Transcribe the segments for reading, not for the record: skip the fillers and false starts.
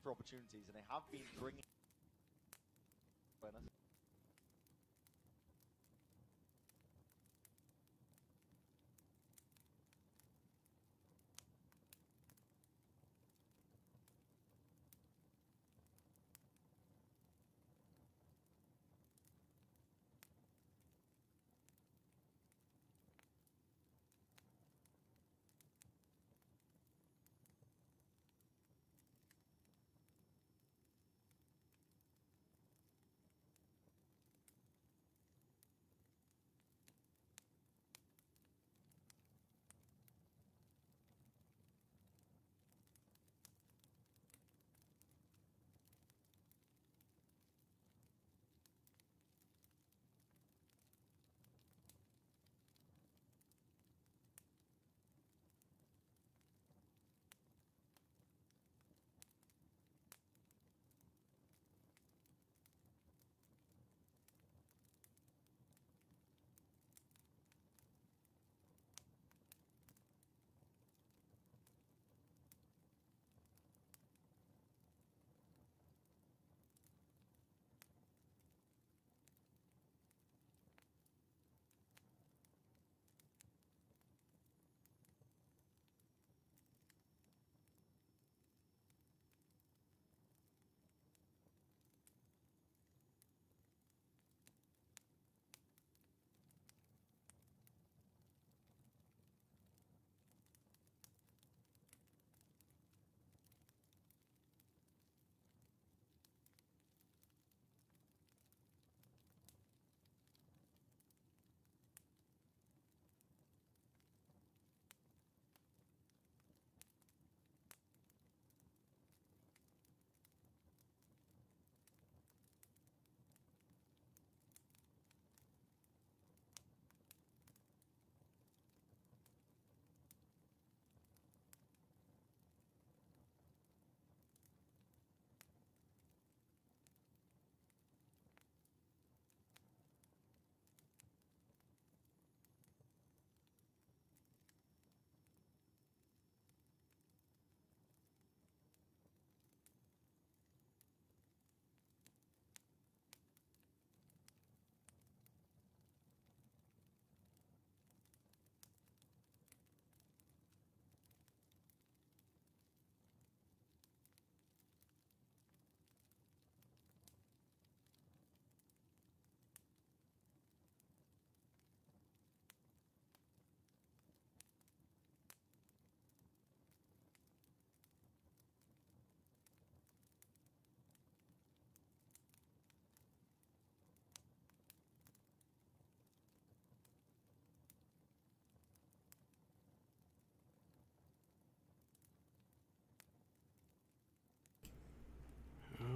for opportunities, and they have been bringing awareness.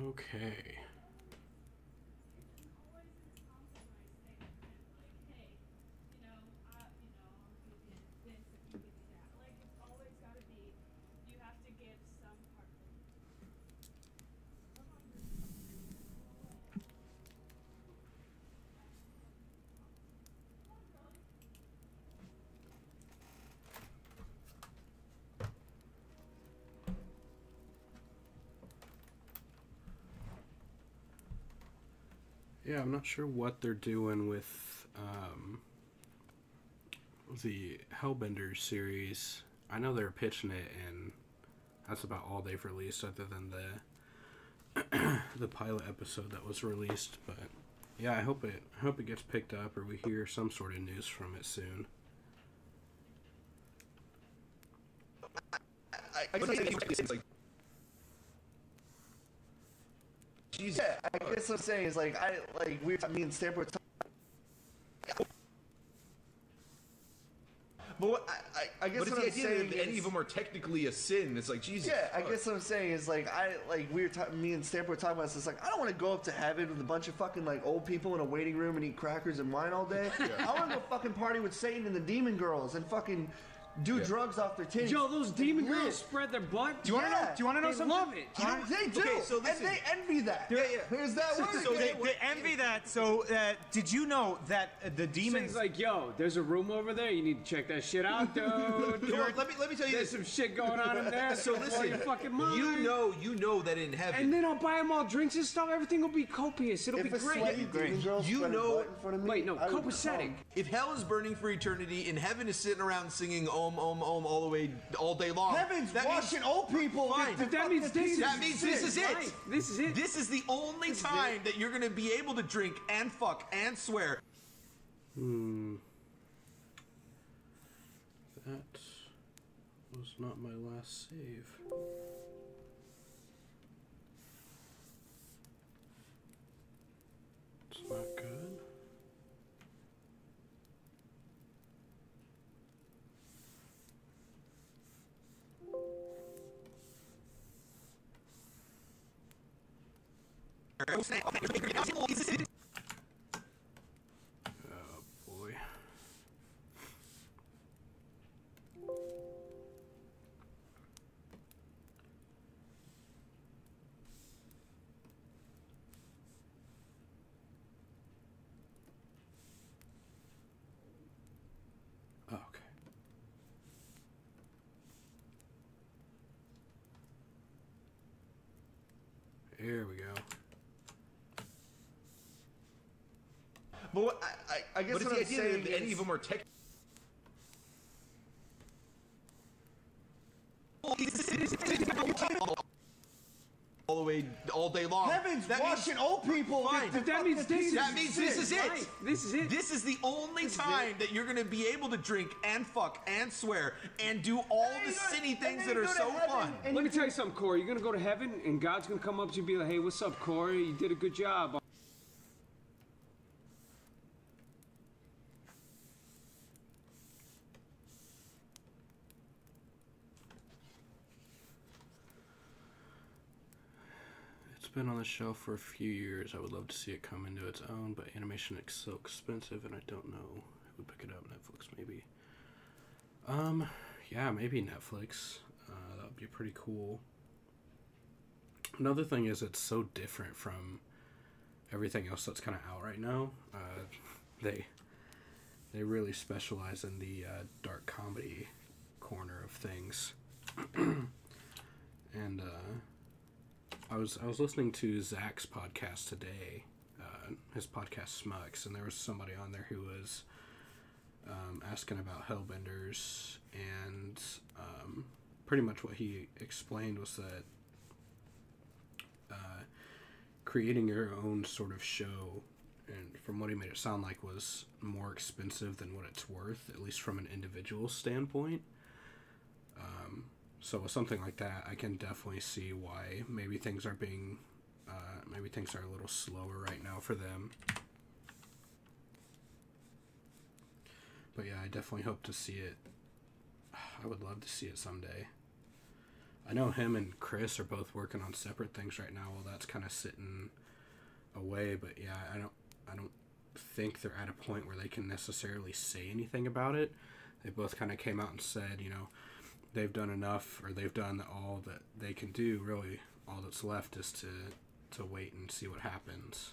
Okay. Yeah, I'm not sure what they're doing with the Hellbender series. I know they're pitching it, and that's about all they've released, other than the pilot episode that was released. But yeah, I hope it gets picked up, or we hear some sort of news from it soon. Yeah, I guess what I'm saying is me and Stamp were talking. But what, I guess But it's what the I'm idea saying that is, any of them are technically a sin. It's like, Jesus. yeah, I fuck. guess what I'm saying is me and Stamp were talking about this. It's like, I don't want to go up to heaven with a bunch of fucking old people in a waiting room and eat crackers and wine all day. I want to go fucking party with Satan and the demon girls and fucking do drugs off their titties. Yo, those demon Lit. girls spread their butt. Do you want to know? Do you want to know They something? love it. They do, Okay, so and listen. they envy that. Yeah. Here's that word. So they envy that. So did you know that the demons? He's like, yo, there's a room over there. You need to check that shit out, dude. Well, let me tell you There's this. some shit going on in there. So Blow listen, your fucking mind. you know that in heaven, And then I'll buy them all drinks and stuff. Everything will be copious. It'll If be a sweaty great. demon girl You spread her know- butt in front of me, Wait, no, I would copacetic. come. if hell is burning for eternity and heaven is sitting around singing Om Om Om all the way all day long, Heaven's that means- washing old people. Fine. with the But that fucking means this pieces is- of That means shit. this is it. Right. This is it. This is the only time that you're gonna be able to drink and fuck and swear. That was not my last save. It's not good. Oh boy. Oh, okay. Here we go. But what, I guess But it's what the I'm idea saying that any is, of them are tech. All the way, all day long. Heaven's That means- washing old people. with Fine. the But that means fucking this pieces is- That of means this shit. is it. Right. This is it. This is the only time that you're gonna be able to drink and fuck and swear and do all the silly things that are so fun. Let me tell you something, Corey. You're gonna go to heaven, and God's gonna come up to you and be like, "Hey, what's up, Corey? You did a good job." It's been on the shelf for a few years. I would love to see it come into its own, but animation is so expensive, and I don't know who would pick it up. Netflix, maybe. Yeah, maybe Netflix. That would be pretty cool. Another thing is it's so different from everything else that's kind of out right now. They really specialize in the dark comedy corner of things, and I was listening to Zach's podcast today, his podcast Smucks, and there was somebody on there who was asking about Hellbenders, and pretty much what he explained was that creating your own sort of show, and from what he made it sound like, was more expensive than what it's worth, at least from an individual standpoint. So with something like that, I can definitely see why maybe things are being, maybe things are a little slower right now for them. But yeah, I definitely hope to see it. I would love to see it someday. I know him and Chris are both working on separate things right now. Well, that's kind of sitting away. But yeah, I don't think they're at a point where they can necessarily say anything about it. They both kind of came out and said, you know, they've done enough, or they've done all that they can do. Really, all that's left is to wait and see what happens.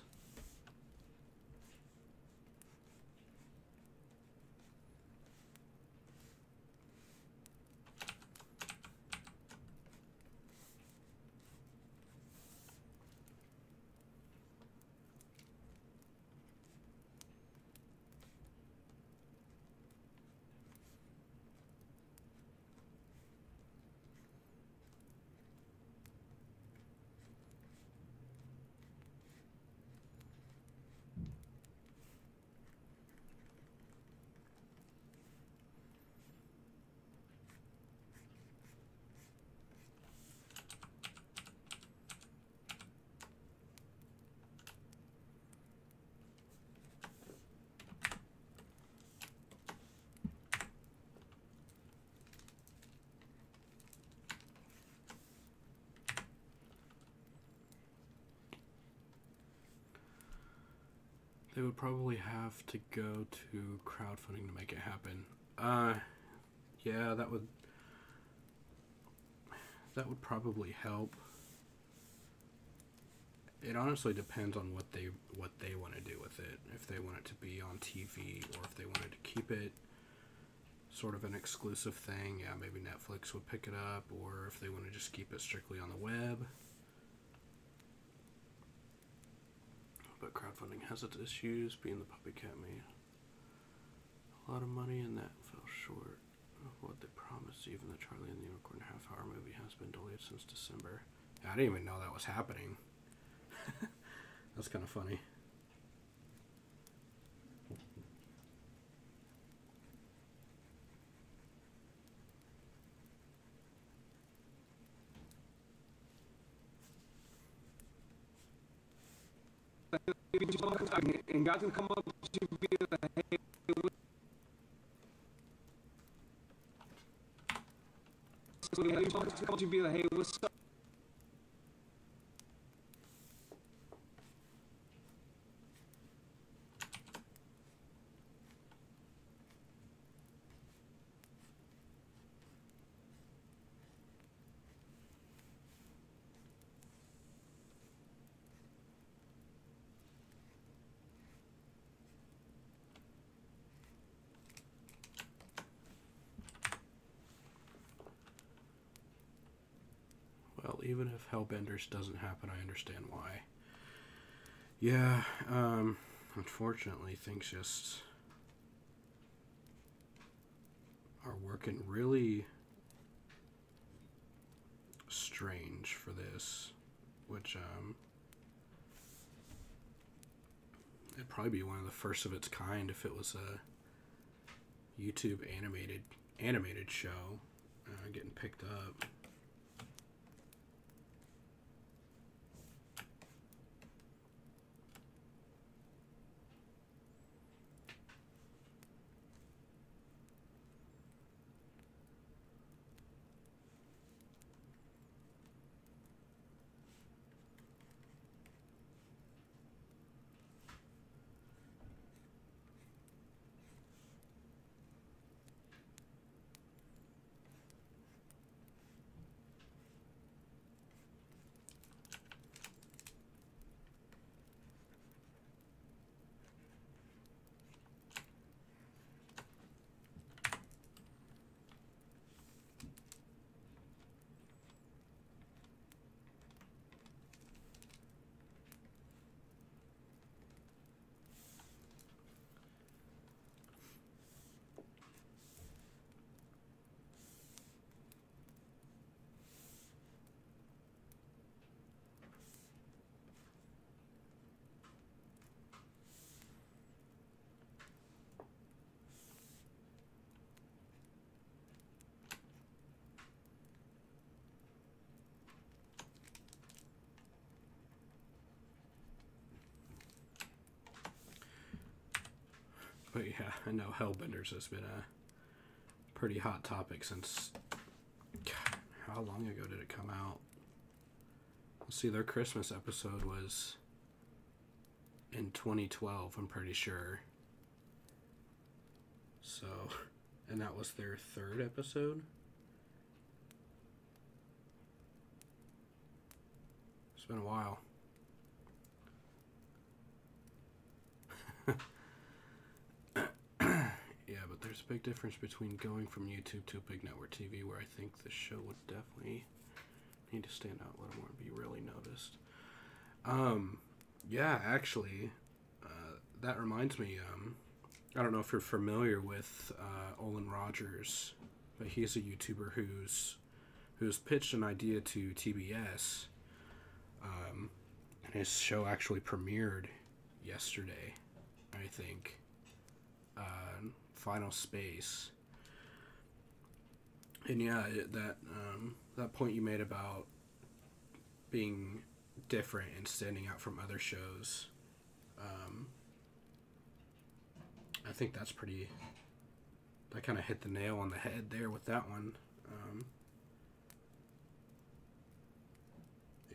They would probably have to go to crowdfunding to make it happen. Yeah, that would probably help. It honestly depends on what they want to do with it. If they want it to be on TV, or if they wanted to keep it sort of an exclusive thing. Yeah, maybe Netflix would pick it up, or if they want to just keep it strictly on the web. But crowdfunding has its issues, being the puppy cat made a lot of money and that fell short of what they promised. Even the Charlie and the Unicorn half-hour movie has been delayed since December. Yeah, I didn't even know that was happening. That's kind of funny. And God can come up to you and be like, hey, what's up? Well, even if Hellbenders doesn't happen, I understand why. Yeah, unfortunately, things just are working really strange for this, which, it'd probably be one of the first of its kind if it was a YouTube animated show getting picked up. But yeah, I know Hellbenders has been a pretty hot topic since... God, how long ago did it come out? Let's see, their Christmas episode was in 2012, I'm pretty sure. So, and that was their third episode? It's been a while. Yeah, but there's a big difference between going from YouTube to a big network TV, where I think the show would definitely need to stand out a little more and be really noticed. Yeah, actually, that reminds me, I don't know if you're familiar with Olin Rogers, but he's a YouTuber who's pitched an idea to TBS, and his show actually premiered yesterday, I think. Final Space. And yeah, that point you made about being different and standing out from other shows, I think that kind of hit the nail on the head there with that one.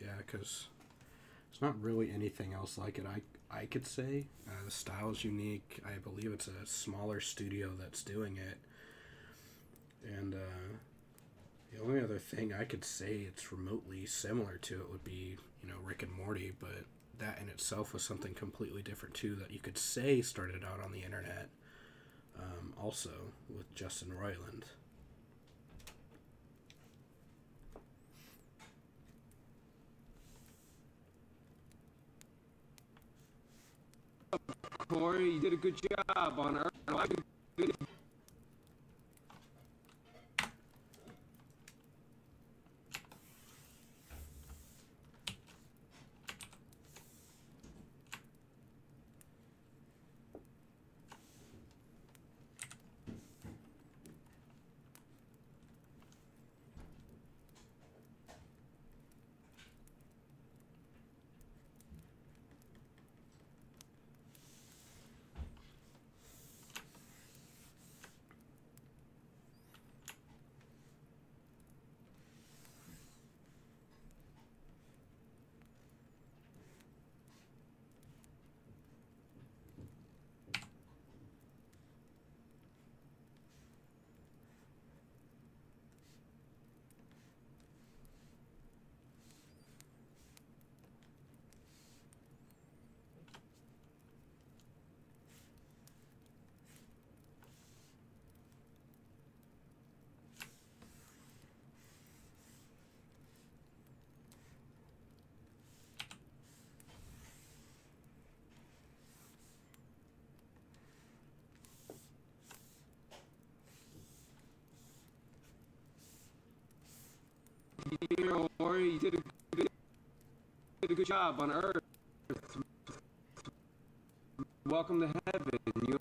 Yeah, because it's not really anything else like it, I could say. The style is unique. I believe it's a smaller studio that's doing it. And the only other thing I could say it's remotely similar to it would be, you know, Rick and Morty, but that in itself was something completely different too that you could say started out on the internet, also with Justin Roiland. Corey, you did a good job on Earth. Corey, you did a good job on Earth. Welcome to heaven. You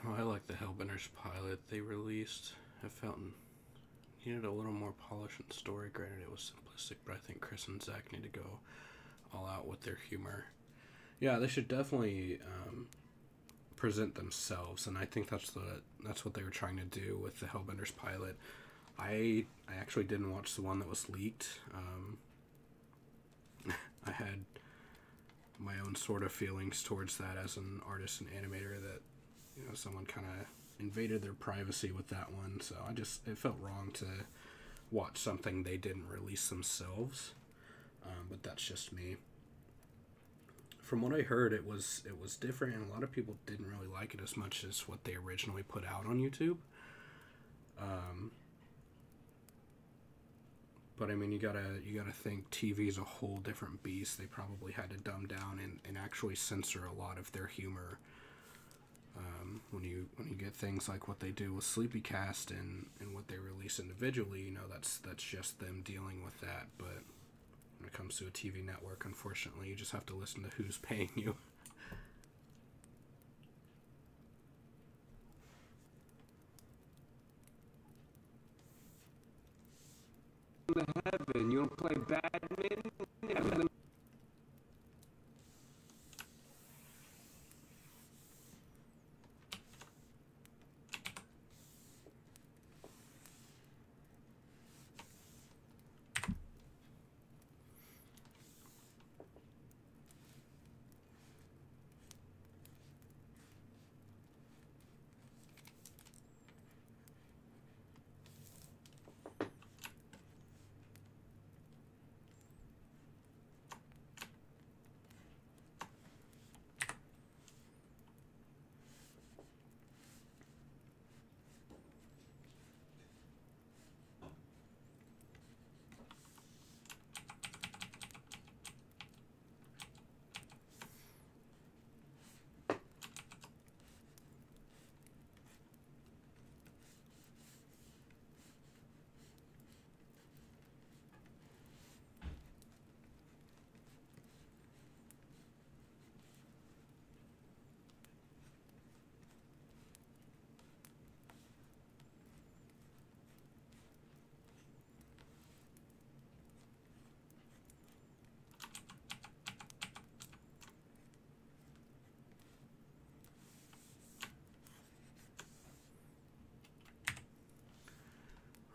Well, I like the Hellbenders pilot they released. I felt it needed a little more polish and story. Granted, it was simplistic, but I think Chris and Zach need to go all out with their humor. Yeah, they should definitely present themselves, and I think that's what they were trying to do with the Hellbenders pilot. I actually didn't watch the one that was leaked. I had my own sort of feelings towards that as an artist and animator, that, you know, someone kind of invaded their privacy with that one, so it felt wrong to watch something they didn't release themselves. But that's just me. From what I heard, it was different, and a lot of people didn't really like it as much as what they originally put out on YouTube. But I mean, you gotta think TV is a whole different beast. They probably had to dumb down and actually censor a lot of their humor. When you get things like what they do with Sleepycast and what they release individually, you know, that's just them dealing with that. But when it comes to a TV network, unfortunately, you just have to listen to who's paying you. to heaven. You don't play badminton?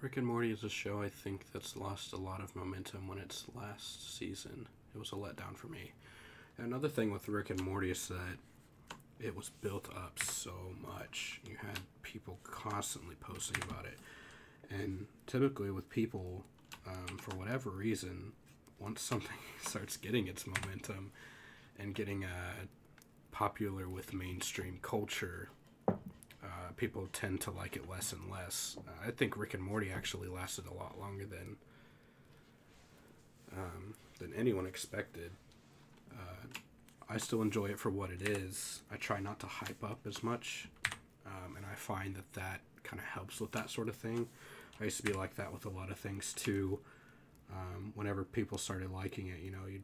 Rick and Morty is a show I think that's lost a lot of momentum when its last season. It was a letdown for me. Another thing with Rick and Morty is that it was built up so much. You had people constantly posting about it. And typically with people, for whatever reason, once something starts getting its momentum and getting popular with mainstream culture, people tend to like it less and less. I think Rick and Morty actually lasted a lot longer than anyone expected. I still enjoy it for what it is. I try not to hype up as much, and I find that kind of helps with that sort of thing. I used to be like that with a lot of things too. Whenever people started liking it, you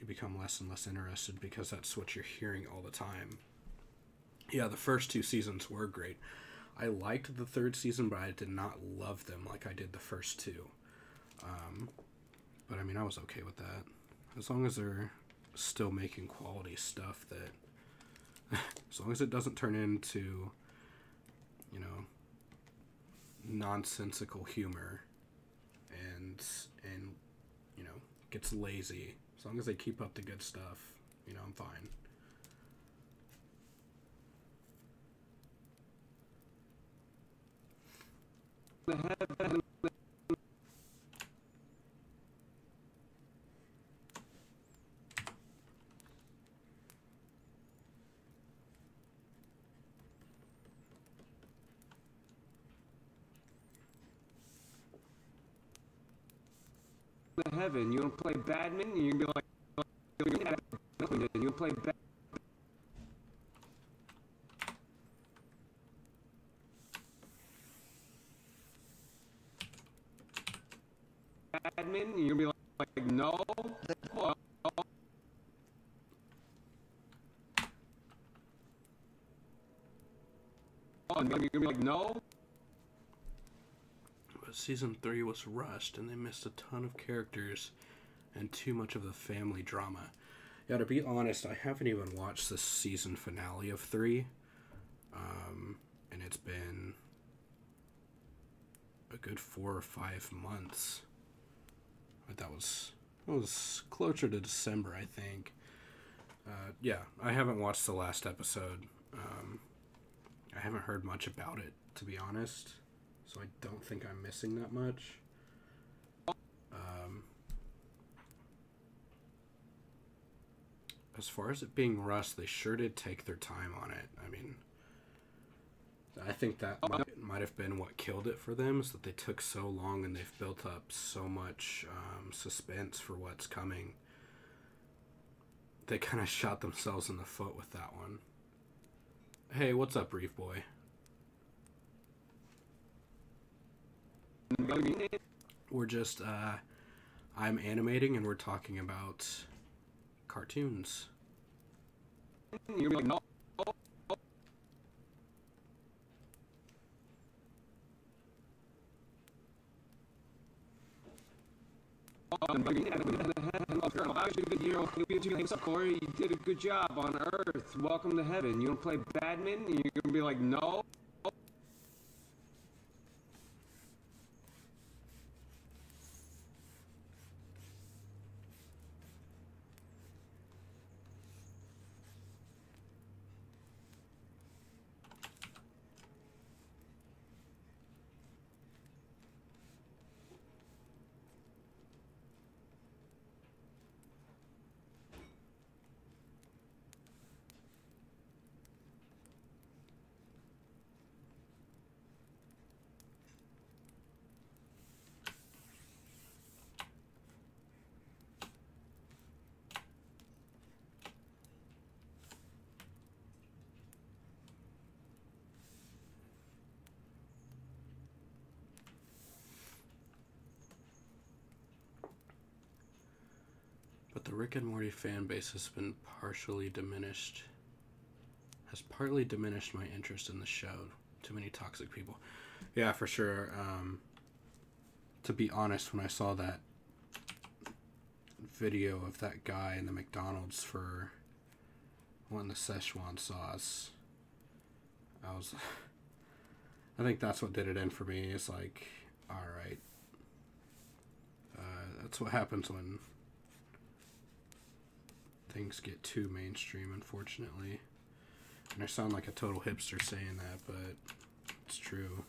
become less and less interested because that's what you're hearing all the time. Yeah, the first 2 seasons were great. I liked the 3rd season, but I did not love them like I did the first 2. But I mean, I was okay with that. As long as they're still making quality stuff that... as long as it doesn't turn into, nonsensical humor and gets lazy. As long as they keep up the good stuff, I'm fine. Heaven, you want to play badminton? You're gonna be like, you play badminton? You're gonna be like, no. Well, you're gonna be like, no. Season 3 was rushed, and they missed a ton of characters and too much of the family drama. Yeah, to be honest, I haven't even watched the season finale of 3, and it's been a good 4 or 5 months. But that was closer to December, I think. Yeah, I haven't watched the last episode. I haven't heard much about it, to be honest. So I don't think I'm missing that much. As far as it being rushed, they sure did take their time on it. I mean, I think that might have been what killed it for them, is that they took so long and they've built up so much suspense for what's coming. They kind of shot themselves in the foot with that one. Hey, what's up, Reef Boy? We're just, I'm animating and we're talking about cartoons. You're like, no. What's up, Corey? You did a good job on Earth. Welcome to heaven. You want to play badminton? You're gonna be like, no. But the Rick and Morty fan base has been partly diminished my interest in the show. Too many toxic people. Yeah, for sure. To be honest, when I saw that video of that guy in the McDonald's for wanting the Szechuan sauce, I think that's what did it in for me. It's like, alright. That's what happens when things get too mainstream, unfortunately. And I sound like a total hipster saying that, but it's true.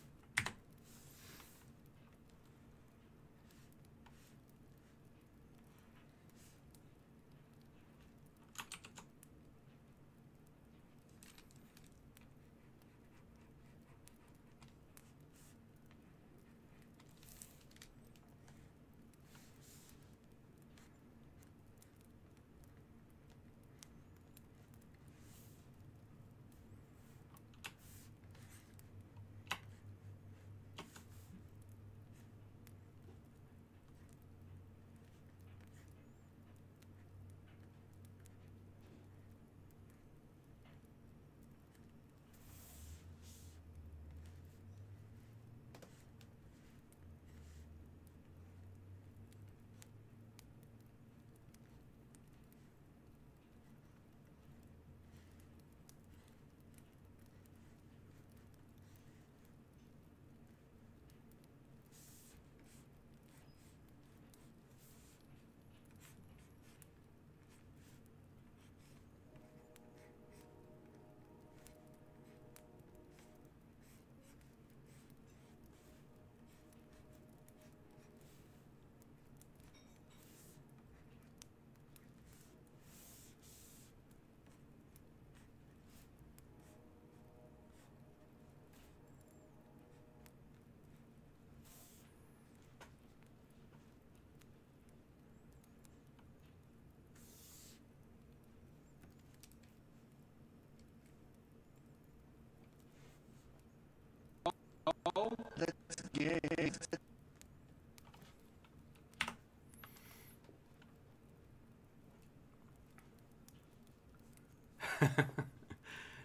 That's gay.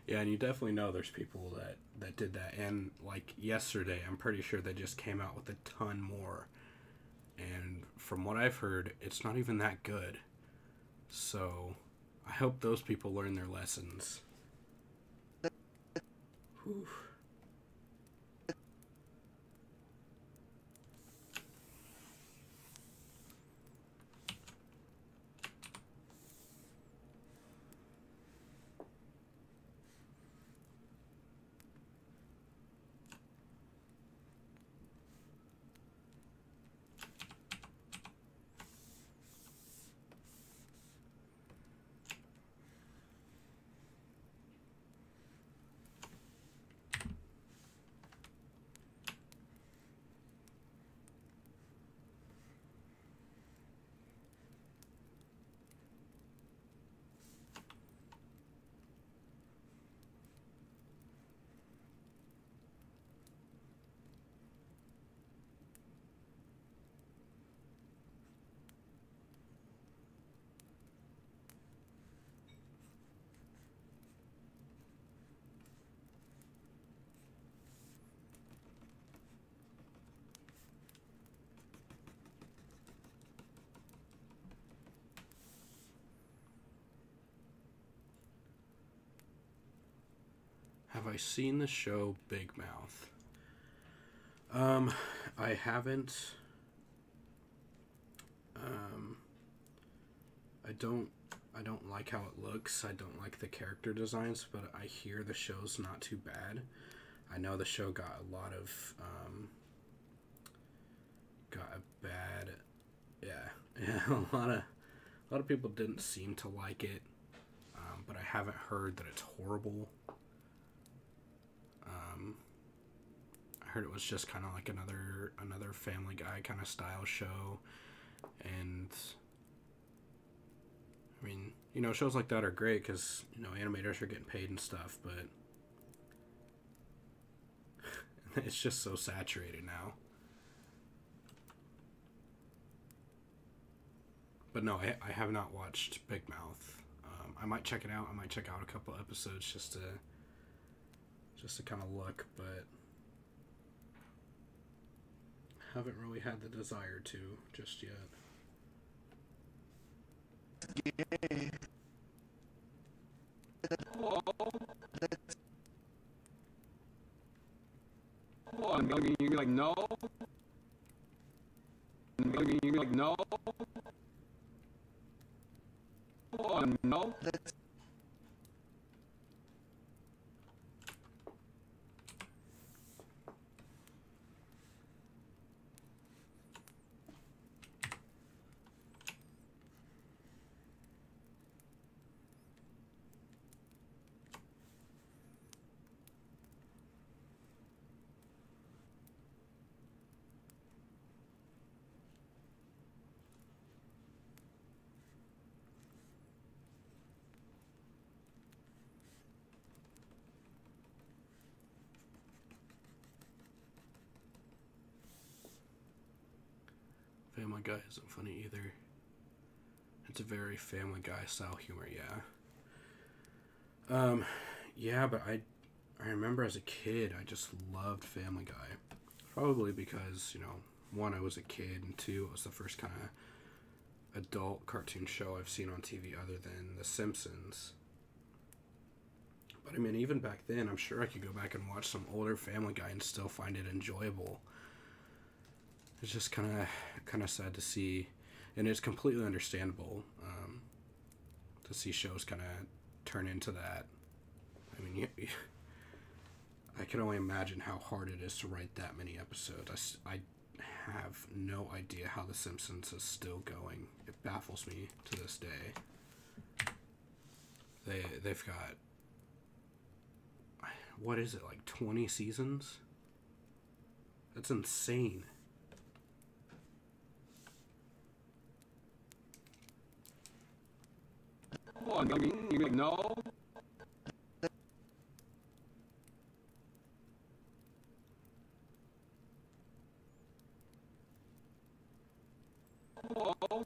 Yeah, and you definitely know there's people that did that. And like yesterday, I'm pretty sure they just came out with a ton more. And from what I've heard, it's not even that good. So I hope those people learn their lessons. Whew. Have I seen the show Big Mouth? I haven't. I don't like how it looks. I don't like the character designs, but I hear the show's not too bad. I know the show got a lot of a lot of people didn't seem to like it. But I haven't heard that it's horrible. I heard it was just kind of like another Family Guy kind of style show, and I mean, you know, shows like that are great because, you know, animators are getting paid and stuff, but it's just so saturated now. But no, I have not watched Big Mouth. I might check it out. I might check out a couple episodes just to kind of look, but haven't really had the desire to just yet. Gay. Oh, you're like, no. You're like, no. Oh, no. Family Guy isn't funny either. It's a very Family Guy style humor, yeah. Yeah, but I remember as a kid, I just loved Family Guy. Probably because, you know, one, I was a kid, and two, it was the first kind of adult cartoon show I've seen on TV other than The Simpsons. But I mean, even back then, I'm sure I could go back and watch some older Family Guy and still find it enjoyable. It's just kind of sad to see, and it's completely understandable to see shows kind of turn into that. I mean, I can only imagine how hard it is to write that many episodes. I have no idea how The Simpsons is still going. It baffles me to this day. They've got, what is it, like 20 seasons? That's insane. Oh, I mean, you know. Oh.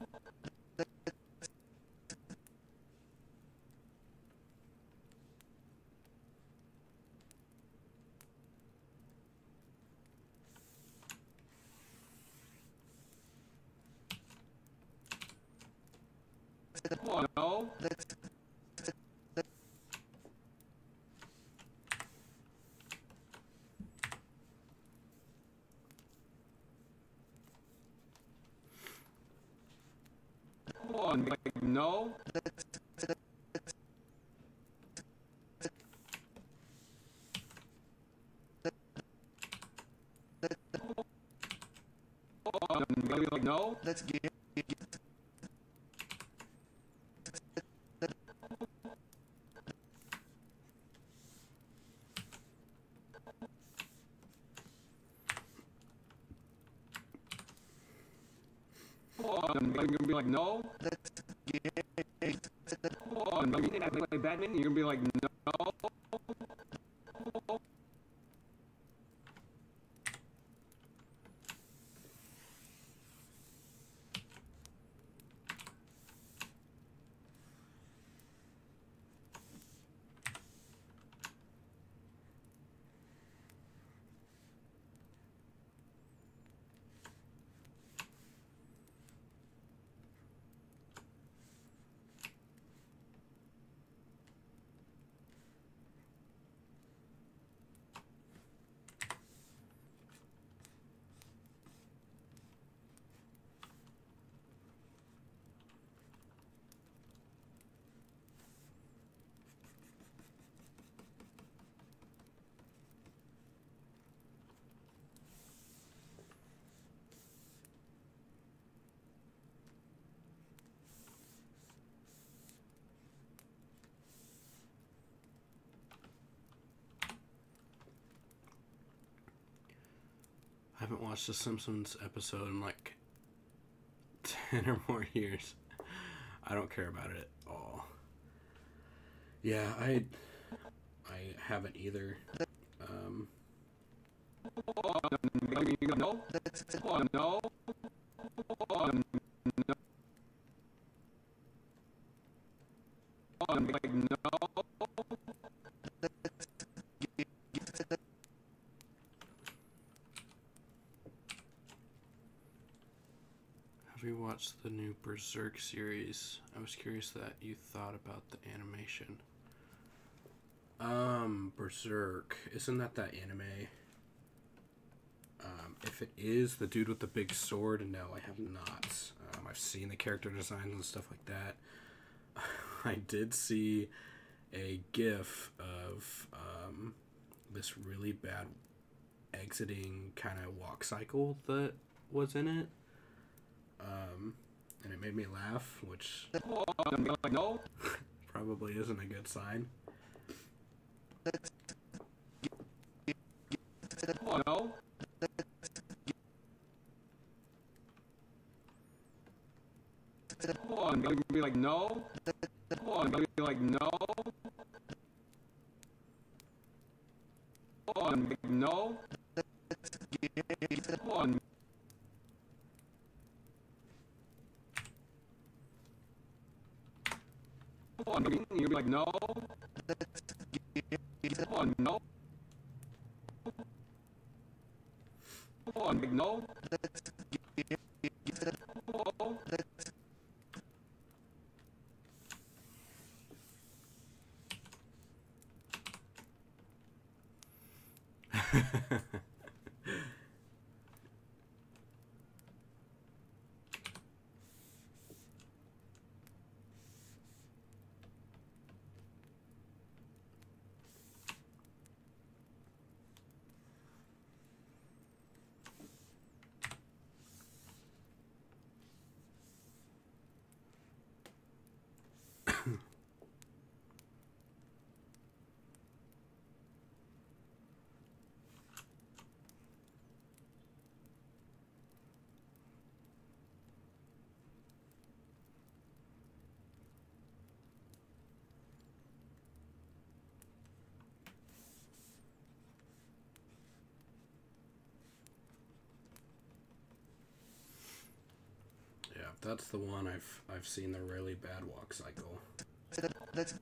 Oh, no. Oh, like, no. Oh, like, no. Let's get. Oh, you're gonna be like, no. Oh, I mean, I play badminton. You're gonna be like, no. I haven't watched a Simpsons episode in like 10 or more years. I don't care about it at all. Yeah, I haven't either. Oh, no. Oh, no. Oh, no. Oh, like, no. Have you watched the new Berserk series? I was curious that you thought about the animation. Berserk. Isn't that anime? If it is the dude with the big sword, no, I have not. I've seen the character designs and stuff like that. I did see a GIF of this really bad exiting kind of walk cycle that was in it. And it made me laugh, which No. probably isn't a good sign. No. You're gonna be like, no. You're gonna be like, no. No. You'll be like, no. No. No. Yeah, that's the one I've seen the really bad walk cycle. That's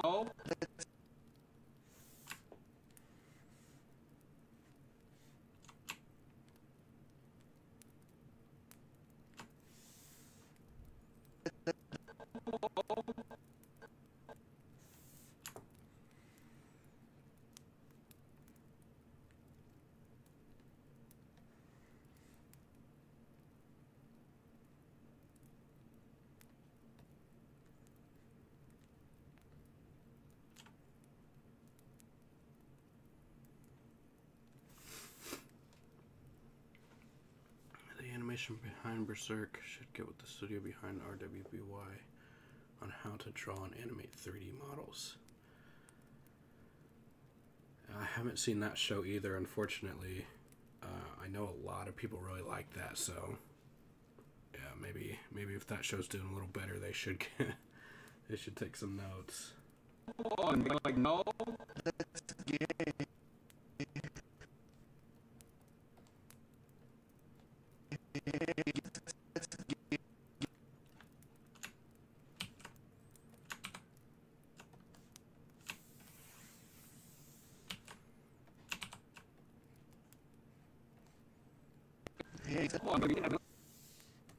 Oh. The animation behind Berserk should get with the studio behind RWBY on how to draw and animate 3D models. I haven't seen that show either, unfortunately. I know a lot of people really like that, so yeah, maybe if that show's doing a little better, they should they should take some notes. Oh, and like, no. that's gay.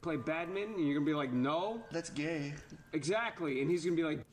Play badminton, and you're gonna be like, no. That's gay. Exactly, and he's gonna be like.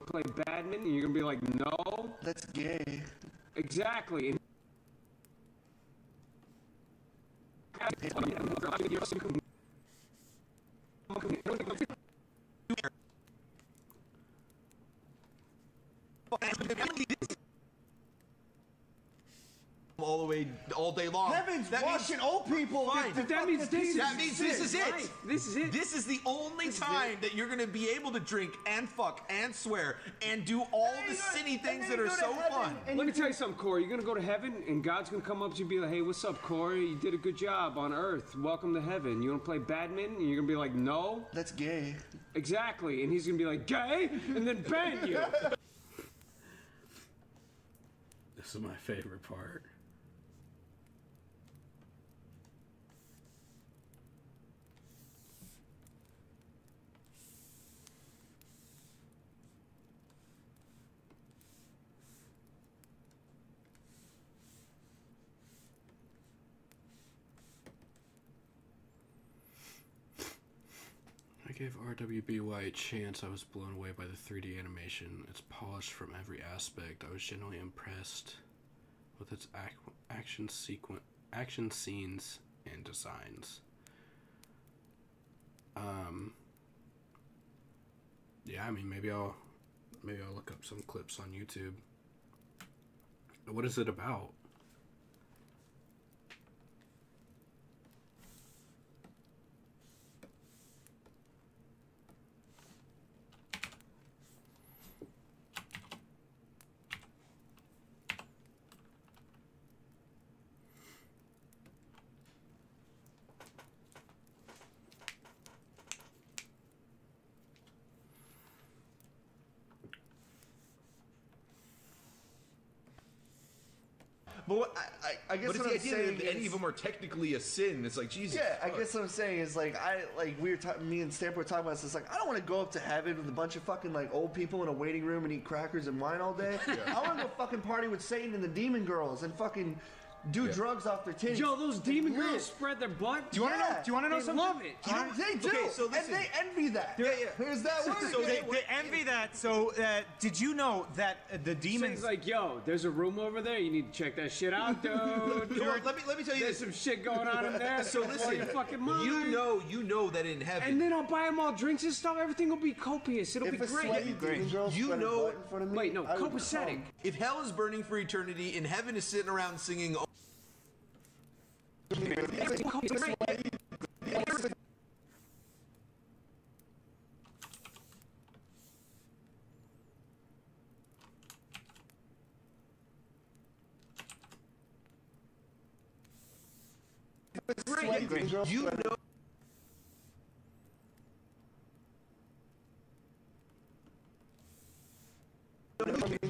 Play badminton, and you're gonna be like, no. That's gay. Exactly. all the way, all day long. Heaven's That means- washing old people. Fine. That means this is it. Right. This is it. This is the only time that you're gonna be able to drink and fuck and swear and do all the silly things that are so fun. Let me tell you something, Corey. You're gonna go to heaven, and God's gonna come up to you and be like, "Hey, what's up, Corey? You did a good job on Earth. Welcome to heaven. You wanna play badminton?" And you're gonna be like, "No." That's gay. Exactly. And he's gonna be like, "Gay," and then bang you. This is my favorite part. I gave RWBY a chance. I was blown away by the 3D animation. It's polished from every aspect. I was genuinely impressed with its action scenes and designs. Yeah, I mean, maybe I'll look up some clips on YouTube. What is it about? But what, I guess But it's what the I'm idea saying that any is- of them are technically a sin. It's like, Jesus. Yeah, I fuck. guess what I'm saying is like me and Stamper were talking about this. It's like I don't want to go up to heaven with a bunch of fucking like old people in a waiting room and eat crackers and wine all day. I want to go fucking party with Satan and the demon girls and fucking do drugs off their titties. Yo, those demon Live. girls spread their butt. Do you want to know? Do you want to know They something? love it. They do, Okay, so and listen. they envy that. Yeah. Here's that word. So they envy that. So did you know that the demons? Things like, yo, there's a room over there. You need to check that shit out, dude. Well, let me tell you There's this. some shit going on in there. So Blow your listen, fucking mind. you know that in heaven. And then I'll buy them all drinks and stuff. Everything will be copious. It'll If be a great. sweaty demon girl You spread a know- butt in front of me, Wait, no, I would copacetic. come. If hell is burning for eternity and heaven is sitting around singing, oh, Sweaty demon girl you spread a- know.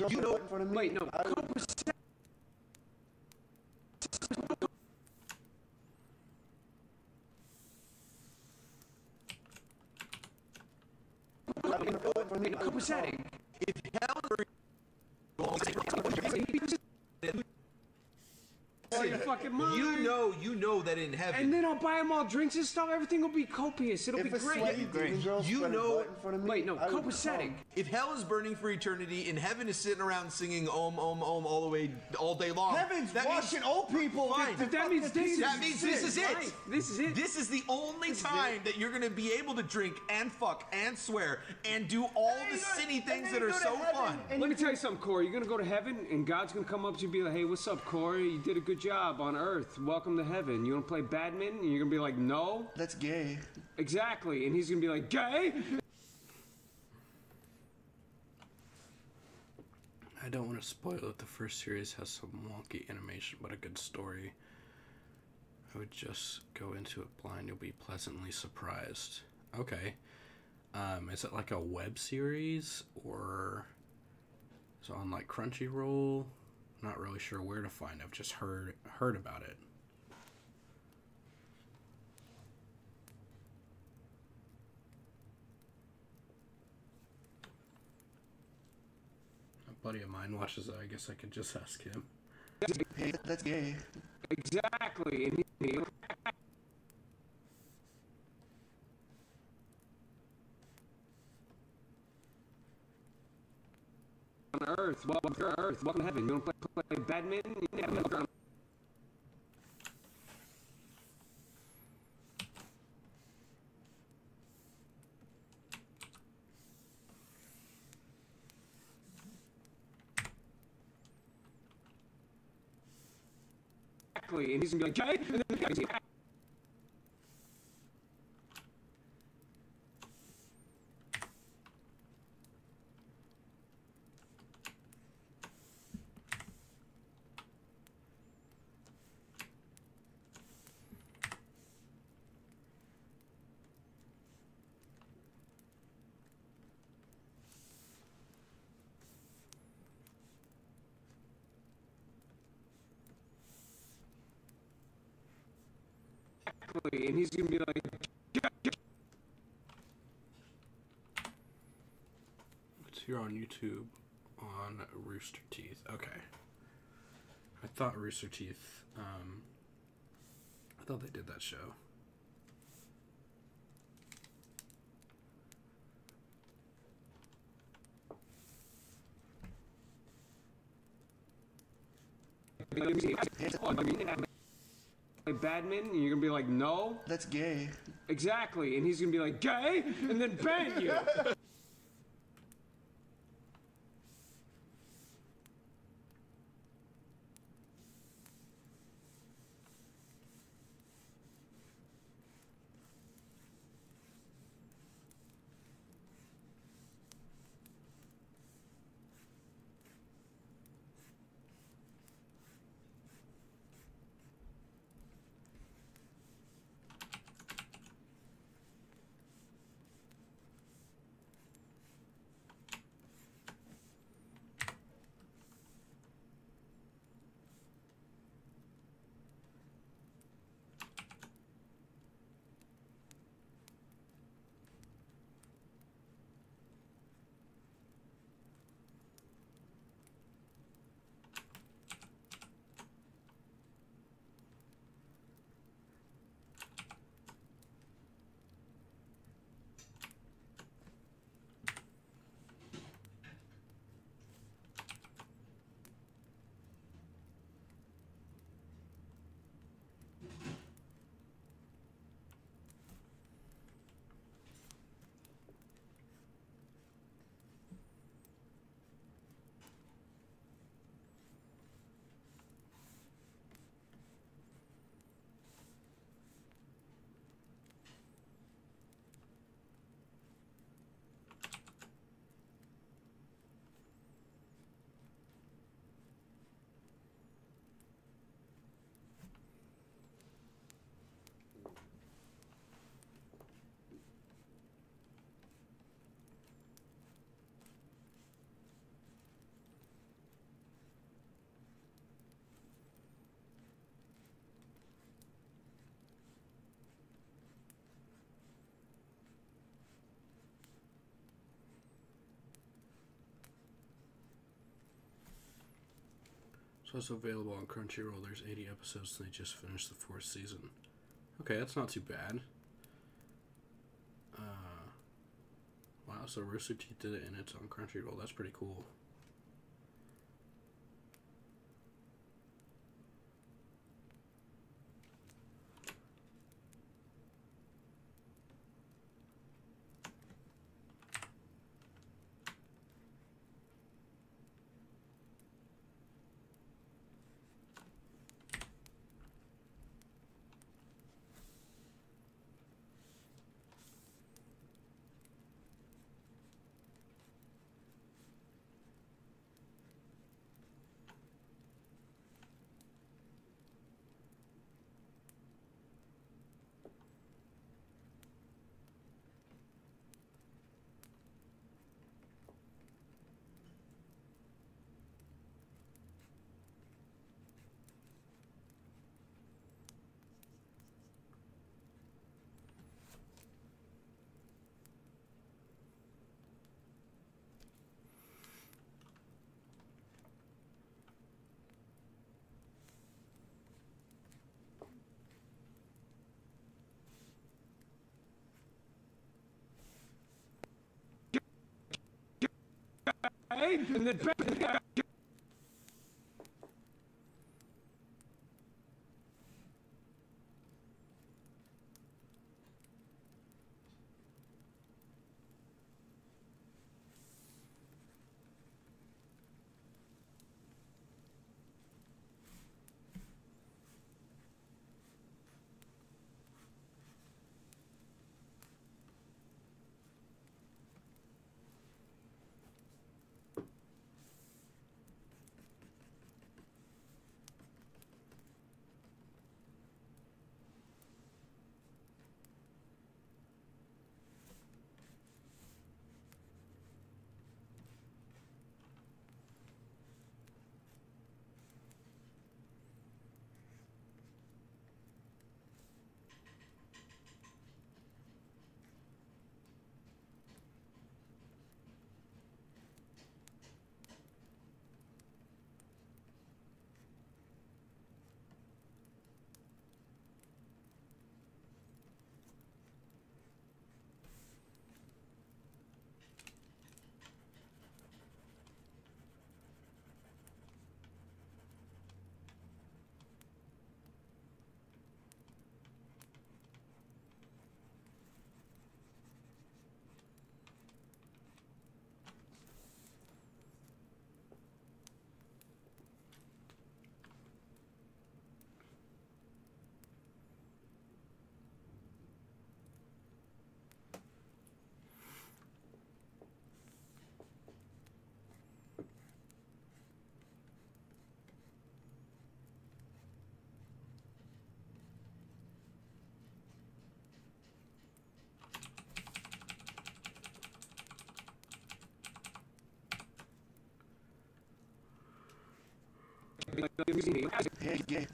You know. in front of me, Wait, no, I would- copacetic. Copacetic. If hell is Blow your fucking mind. you know that in heaven. And then I'll buy them all drinks and stuff. Everything will be copious. It'll If be a sweaty great. demon girl You spread a know- butt in front of me, Wait, no, I would copacetic. come. If hell is burning for eternity and heaven is sitting around singing om all the way all day long. Heaven's that means- washing old people. Fine. to But that fuck means the this is demons. That means this is it. Right. This is it. This is the only time that you're gonna be able to drink and fuck and swear and do all the silly things that are so fun. Let me tell you something, Corey. You're gonna go to heaven, and God's gonna come up to you and be like, "Hey, what's up, Corey? You did a good job on Earth. Welcome to heaven. You wanna play badminton?" And you're gonna be like, "No." That's gay. Exactly. And he's gonna be like, "Gay." I don't want to spoil it. The first series has some wonky animation, but a good story. I would just go into it blind. You'll be pleasantly surprised. Okay. Is it like a web series or is it on like Crunchyroll? Not really sure where to find it. I've just heard about it. A buddy of mine watches it. I guess I could just ask him. Hey, that's gay. Exactly. And he on Earth, welcome to Earth, welcome to heaven. You want to play badminton? Yeah, Exactly, and he's gonna be like, Jay, and then and he's gonna be like, It's here on YouTube on Rooster Teeth. Okay. I thought Rooster Teeth, I thought they did that show. play badminton, and you're gonna be like, no. That's gay. Exactly, and he's gonna be like, gay, and then bang you. So it's available on Crunchyroll. There's 80 episodes and they just finished the 4th season. Okay, that's not too bad. Wow, so Rooster Teeth did it and it's on Crunchyroll. That's pretty cool. And then bang.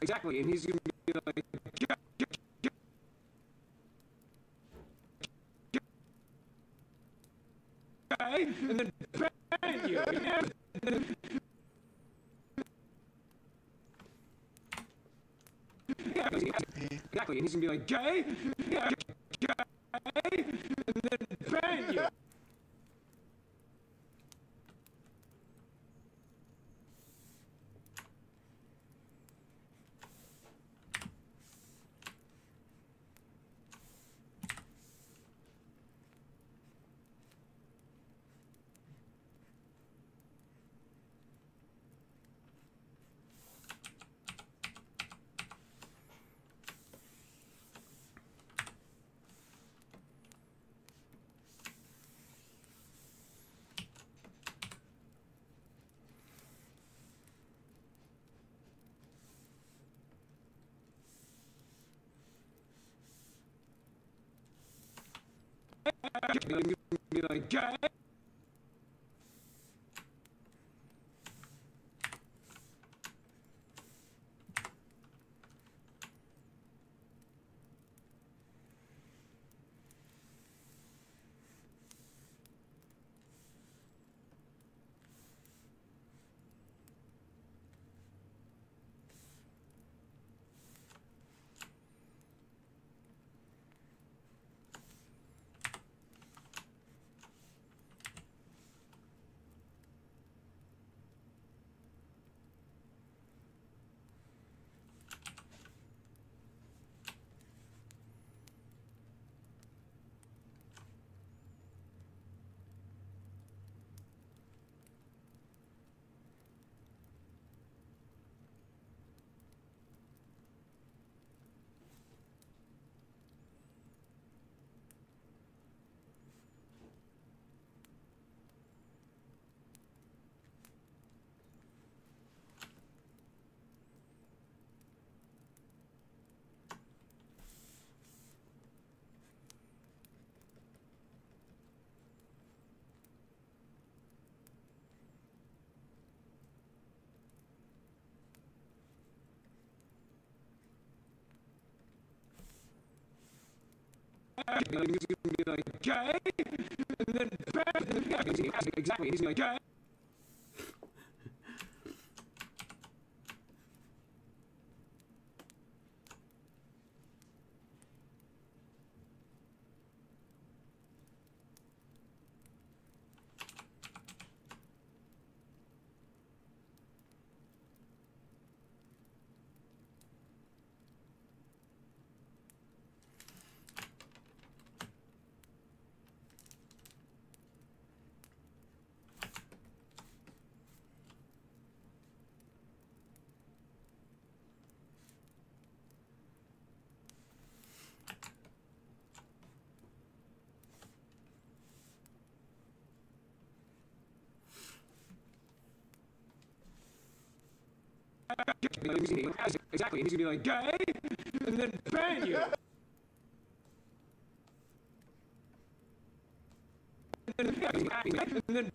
Exactly, and he's gonna be like, and then bang you. Yeah, exactly, and he's gonna be like, gay, yeah, gay, and then bang you. Be like, gay. He's gonna be like, gay, and then bang. Exactly, he's like, gay. Exactly, he's gonna be like, gay, and then bang you. And then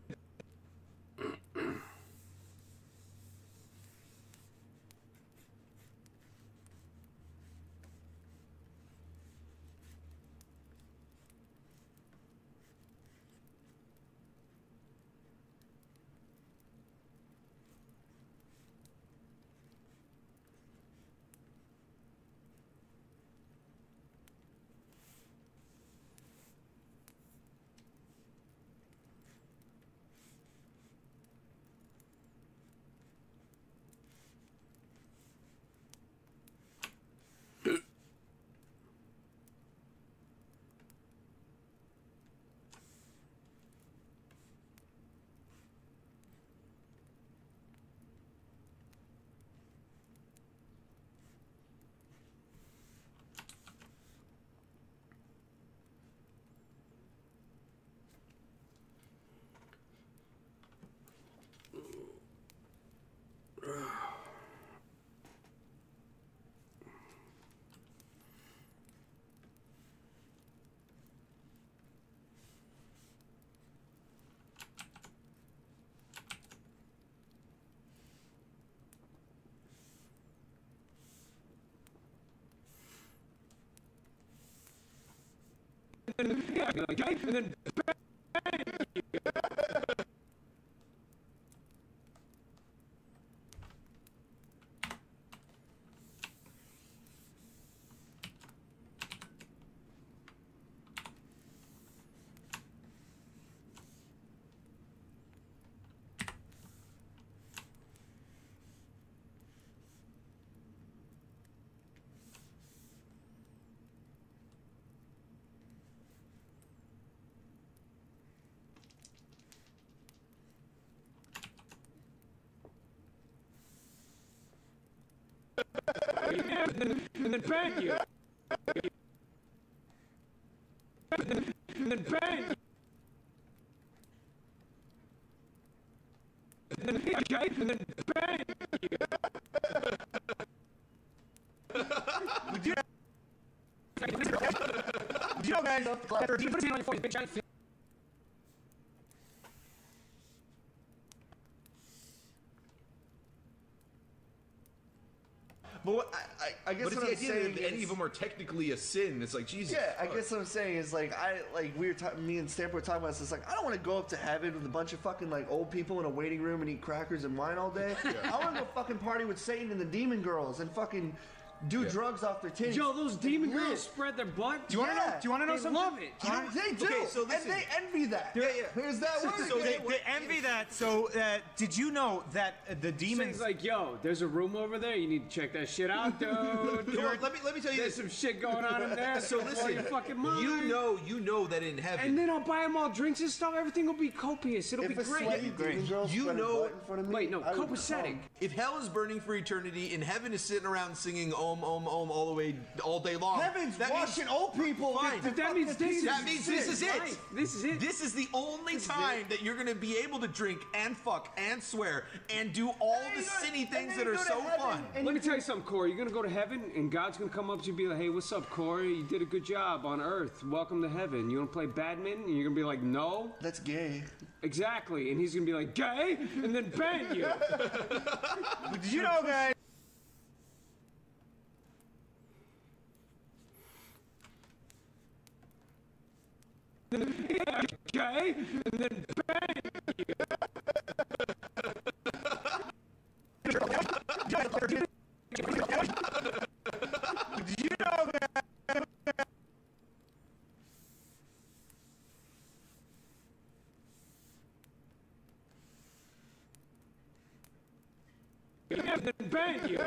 like, okay, and then and then bang you. And then bang you. And then, okay, and then bang you. Would you know, guys, after you put it on your big giant fin. But what, I guess But it's what the I'm idea saying that any of them are technically a sin. It's like, Jesus. yeah, I fuck. guess what I'm saying is like me and Stamp were talking about this. It's like I don't want to go up to heaven with a bunch of fucking like old people in a waiting room and eat crackers and wine all day. I want to go fucking party with Satan and the demon girls and fucking do drugs off their titties. Yo, those demon Live. girls spread their butt. Do you want to know? Do you want to know They something? love it. They do, Okay, so and listen. they envy that. Yeah, yeah. Here's that word So again. they envy that. So did you know that the demons? He's like, yo, there's a room over there. You need to check that shit out, dude. Well, let me tell you There's this. some shit going on in there. So Blow listen, your fucking mind. you know that in heaven. And then I'll buy them all drinks and stuff. Everything will be copious. It'll If be a sweaty great. demon girl You spread her know- butt in front of me, Wait, no, I would copacetic. come. If hell is burning for eternity and heaven is sitting around singing Om Om Om all the way all day long, Heaven's that means- washing old people. Fine. with the That means fucking this is- penis. That means this is it. Right. This is it. This is the only time that you're gonna be able to drink and fuck and swear and do all And the you go- sinny and things then that you are go to so heaven fun. and Let you me tell you something, Corey. You're gonna go to heaven, and God's gonna come up to you and be like, "Hey, what's up, Corey? You did a good job on Earth. Welcome to heaven. You wanna play badminton?" And you're gonna be like, "No." That's gay. Exactly. And he's gonna be like, "Gay," and then bang you. Did you know, guys? Gay, and then bang you. Did you know that? And then bang you.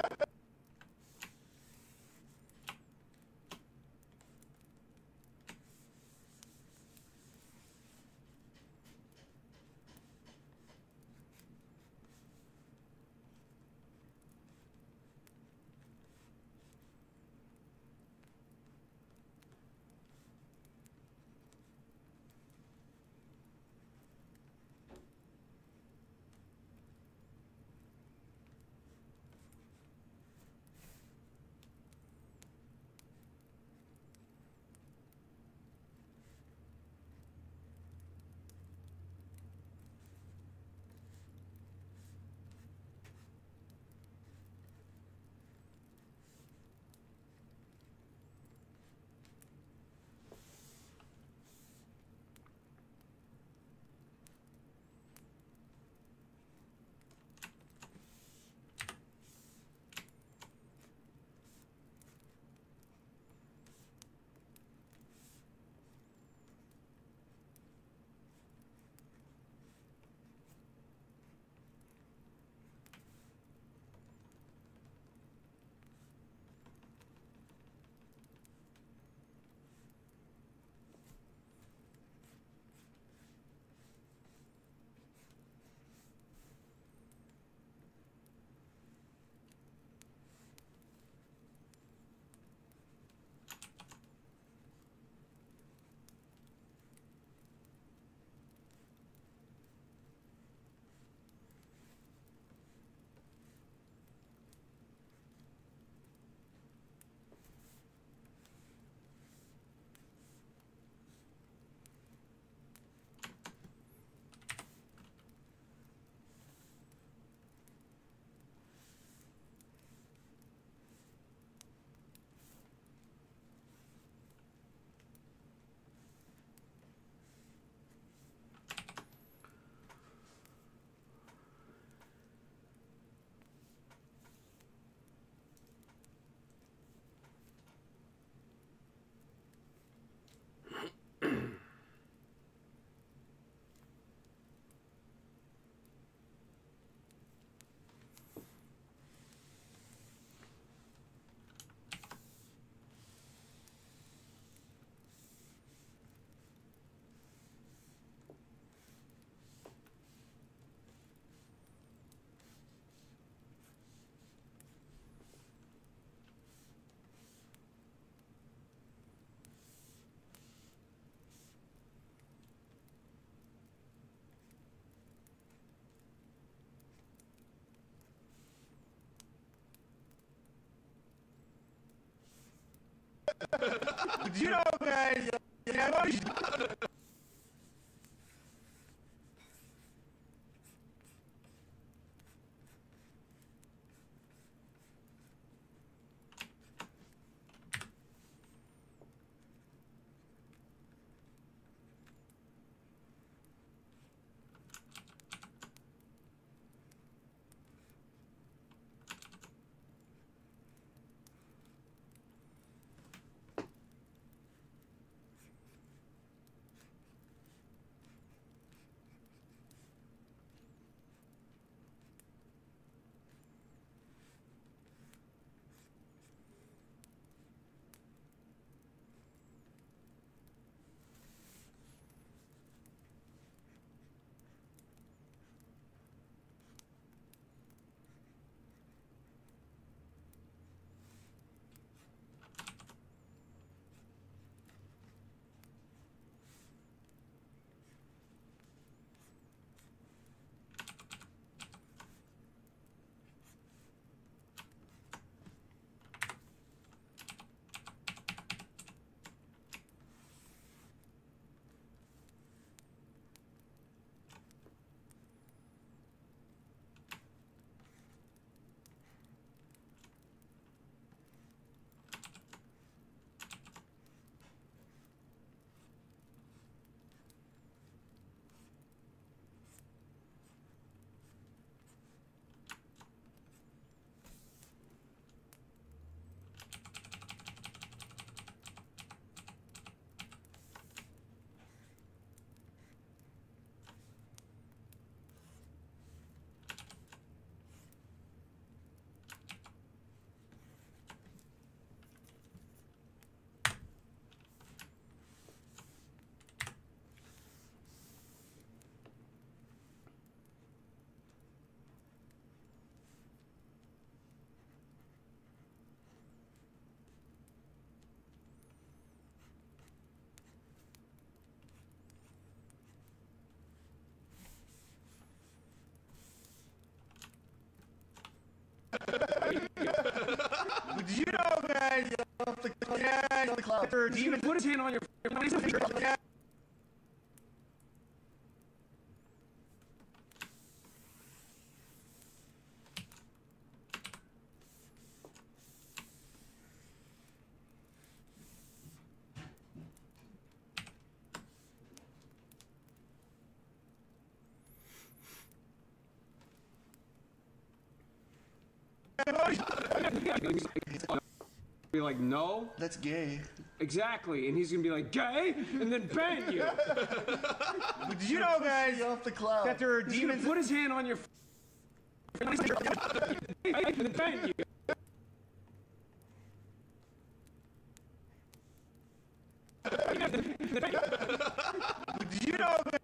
Did you know, guys? Did you know, guys? The club. Demon put his hand on your. Be like, no. That's gay. Exactly, and he's gonna be like, gay, and then bang you. Did you know, guys? Off the cloud. That there are He's demons. gonna put his hand on your. And then bang you. Did you know, guys?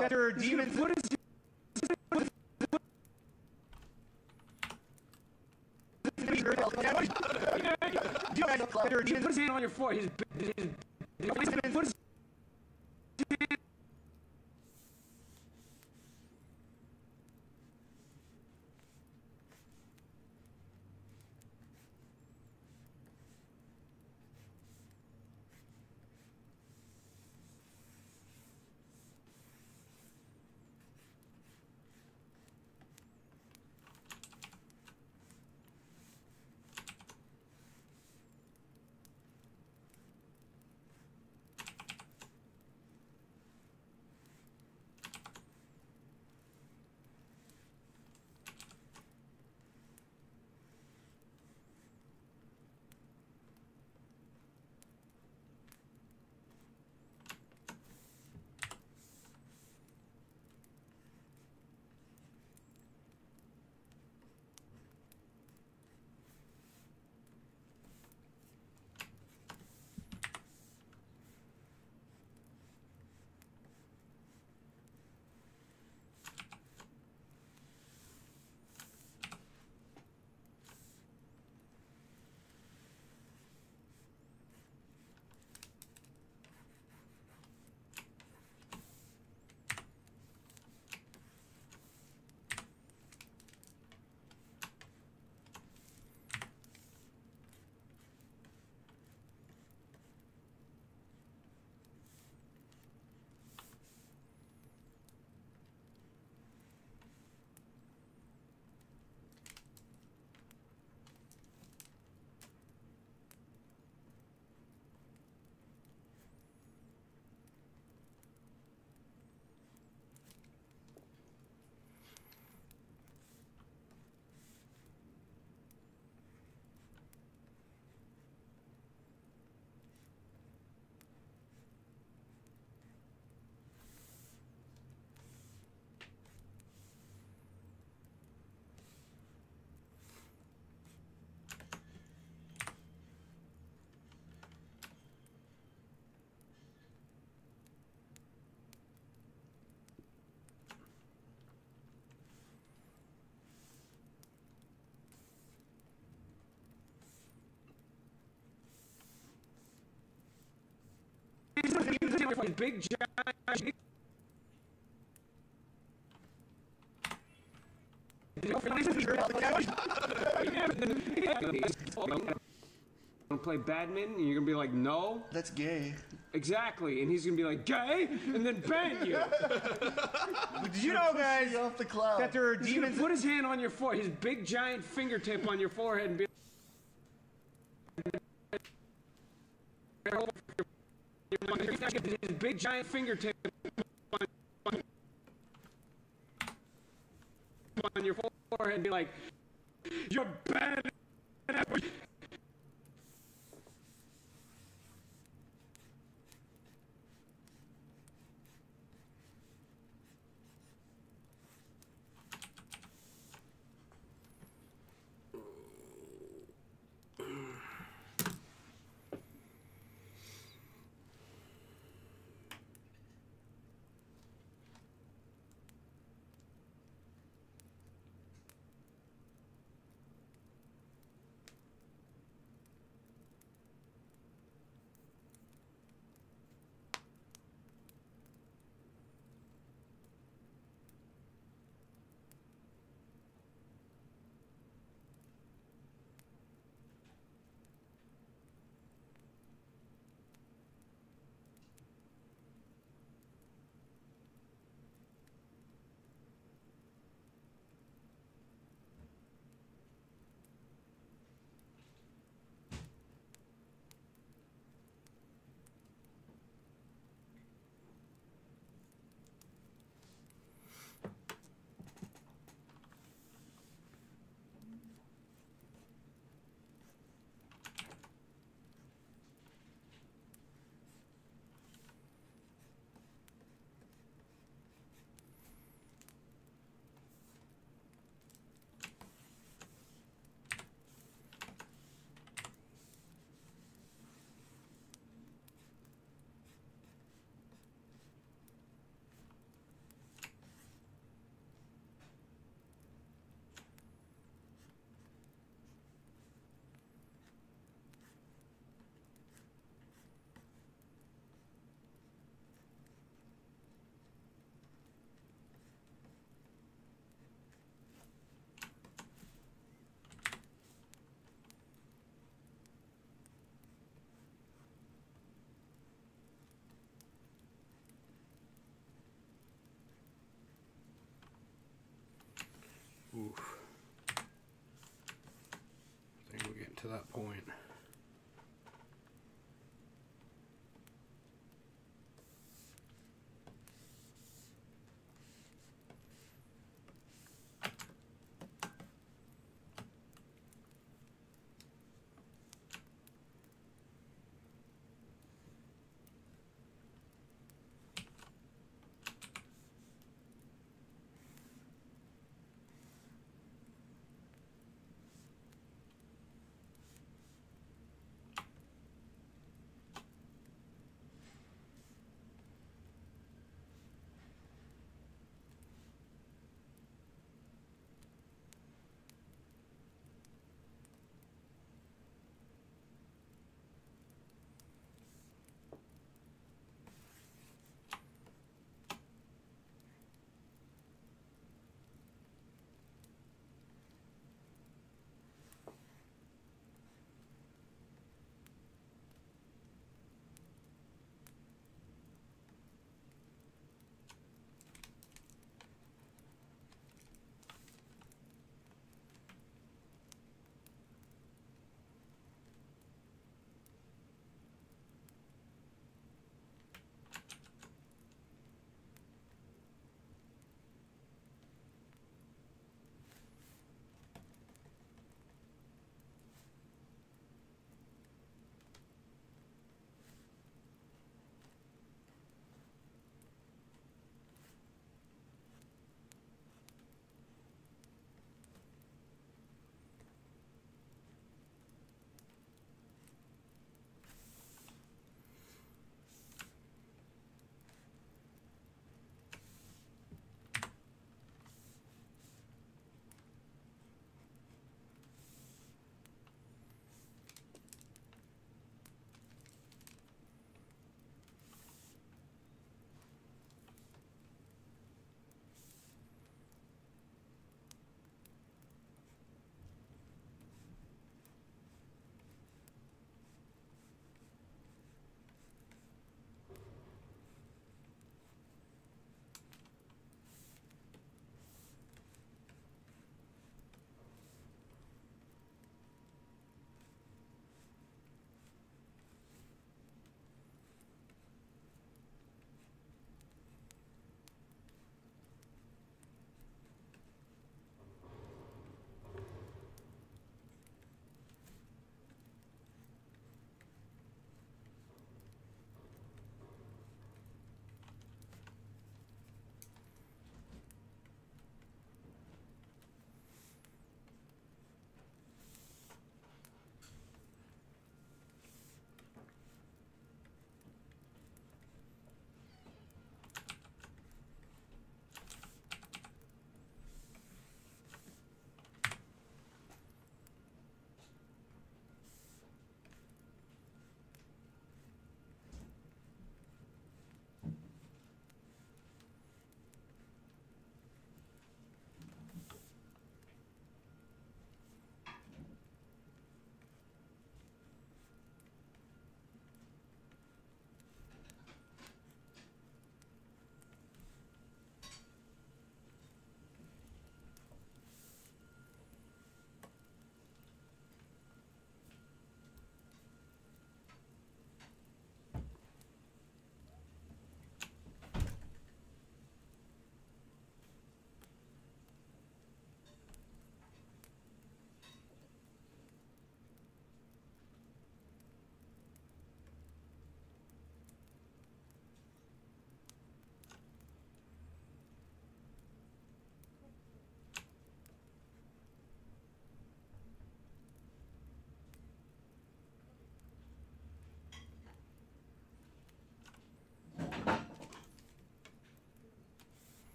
That there are demons. What is Put his hand on your forehead. Put his his big giant. Play badminton, and you're gonna be like, no. That's gay. Exactly, and he's gonna be like, gay, and then bang you. Did you know, guys, Off the cloud. that there are He's gonna demons? put his hand on your forehead, his big giant fingertip on your forehead, and be his big giant fingertip on your forehead, and be like, you're bad. Oof. I think we're getting to that point.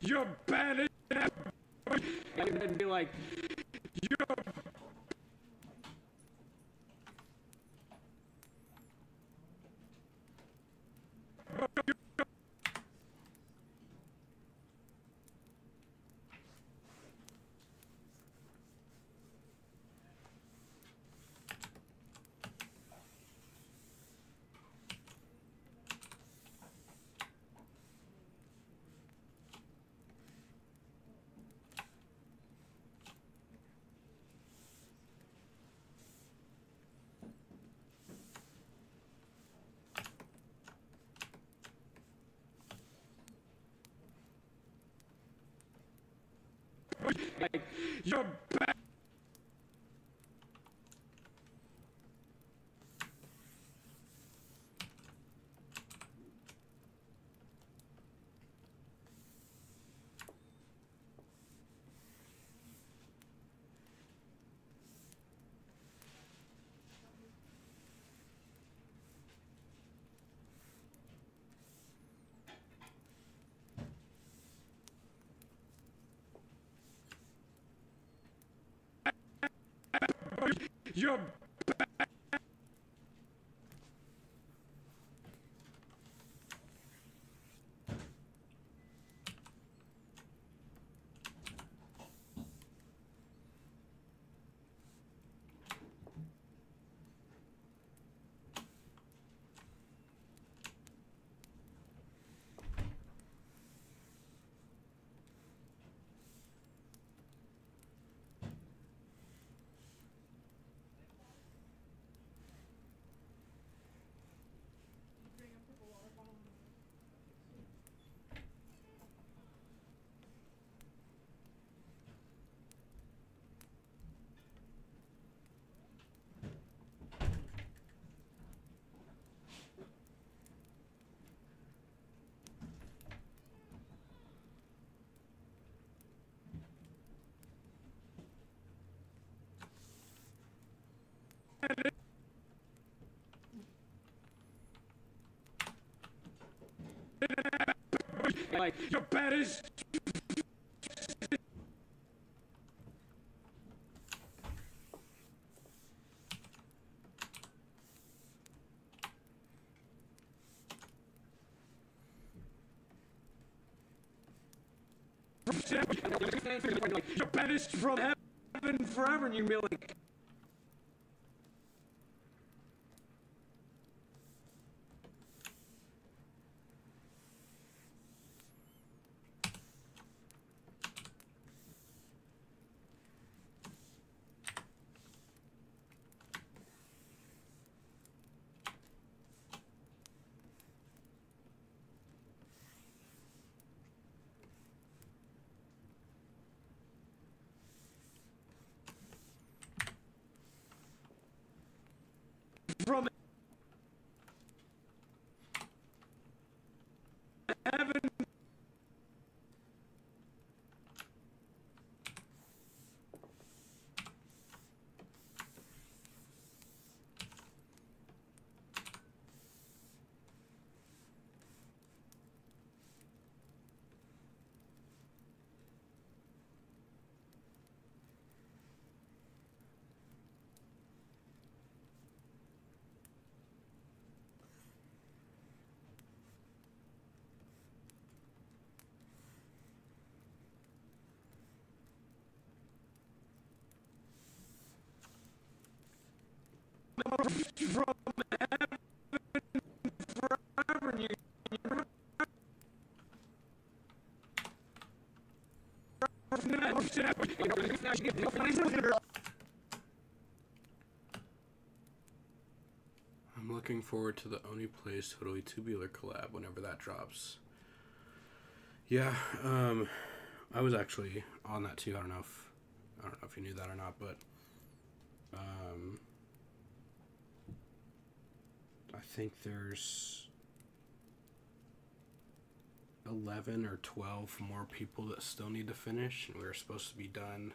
you're bad as and then be like, you're like, you're bad. You're like, you're bad as you're banished from heaven forever, and you'd be like, from heaven. From heaven forever, and you I'm looking forward to the Only Plays Totally Tubular collab whenever that drops. Yeah, I was actually on that too. I don't know if you knew that or not, but I think there's 11 or 12 more people that still need to finish, and we were supposed to be done.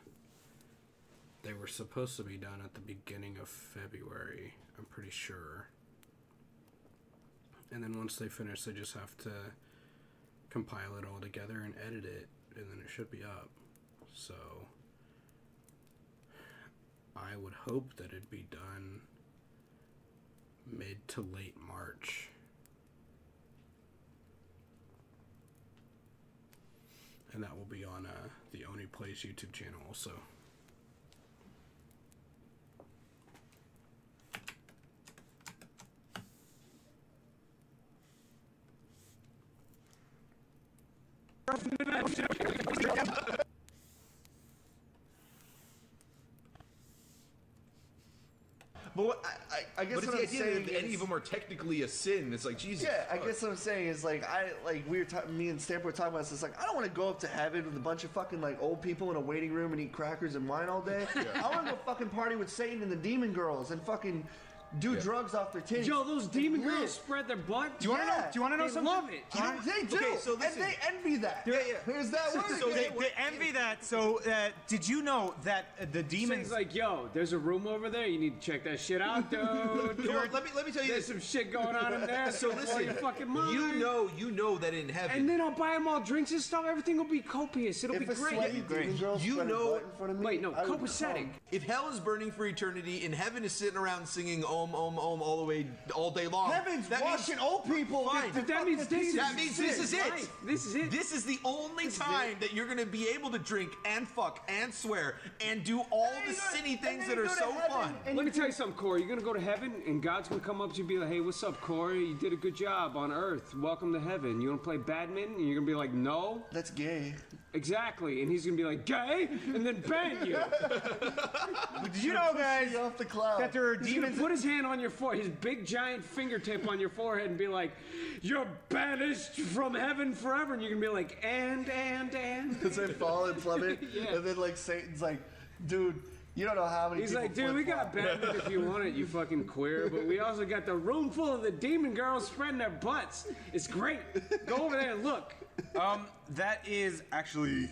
They were supposed to be done at the beginning of February, I'm pretty sure. And then once they finish, they just have to compile it all together and edit it. and then it should be up. So I would hope that it'd be done mid to late March. And that will be on the Oni Plays YouTube channel also. But what, I guess But it's what the I'm idea saying that any of them are technically a sin. It's like, Jesus. yeah, I fuck. guess what I'm saying is like me and Stamp were talking about this. It's like I don't want to go up to heaven with a bunch of fucking like old people in a waiting room and eat crackers and wine all day. I want to go fucking party with Satan and the demon girls and fucking do drugs off their titties. Yo, those demon And live. girls spread their butt. Do you want to know? Do you want to know They something? love it. They do, Okay, so and listen. they envy that. Yeah. Here's that word. So again. they envy that. So did you know that the demons? Satan's like, yo, there's a room over there. You need to check that shit out, dude. Well, let me tell you There's this. some shit going on in there. So Blow listen, your fucking mind. you know that in heaven. And then I'll buy them all drinks and stuff. Everything will be copious. It'll if be a sweaty great. demon girl You spread a know- butt in front of me, Wait, no, I would copacetic. come. If hell is burning for eternity and heaven is sitting around singing Om Om Om all day long, Heaven's that means- washing old people. Fine. with the But that means fucking this is, That means this is it. life. This is it. This is the only time that you're gonna be able to drink and fuck and swear and do all the sinny things that are so fun. Let me tell you something, Corey. You're gonna go to heaven, and God's gonna come up to you and be like, "Hey, what's up, Corey? You did a good job on Earth. Welcome to heaven. You wanna play badminton?" And you're gonna be like, "No." That's gay. Exactly. And he's gonna be like, "Gay," and then bang you. Did you know, guys, Off the cloud. that there are He's gonna demons? put his hand on your forehead, his big giant fingertip on your forehead, and be like, "You're banished from heaven forever." And you're gonna be like, and. As they fall and plummet, Yeah. and then like Satan's like, dude, you don't know how many. He's people like, dude, we got flip-flop." Batman if you want it, you fucking queer, but we also got the room full of the demon girls spreading their butts. It's great. Go over there and look. That is actually.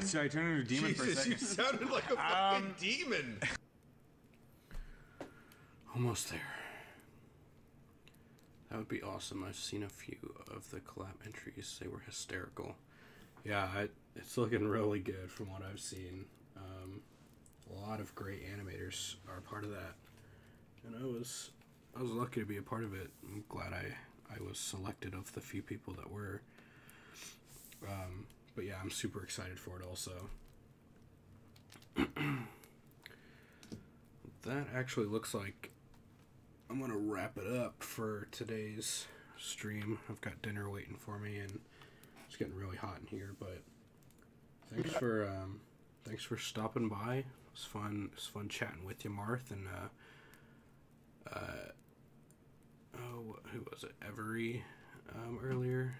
Should I turn into a demon for a Jesus, you second? sounded like a fucking demon. Almost there. That would be awesome. I've seen a few of the collab entries. They were hysterical. Yeah, it's looking really good from what I've seen. A lot of great animators are part of that, and I was lucky to be a part of it. I'm glad I was selected of the few people that were. But yeah, I'm super excited for it also. That actually looks like I'm gonna wrap it up for today's stream. I've got dinner waiting for me, and it's getting really hot in here. But thanks for stopping by. It was fun. It was fun chatting with you, Marth, and who was it? Every earlier.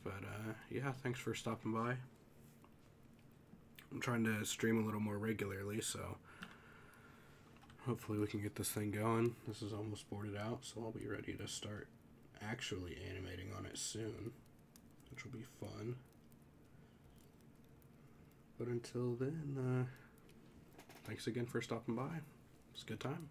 But yeah, thanks for stopping by. I'm trying to stream a little more regularly, so hopefully we can get this thing going. This is almost boarded out, so I'll be ready to start actually animating on it soon, which will be fun. But until then, thanks again for stopping by. It's a good time.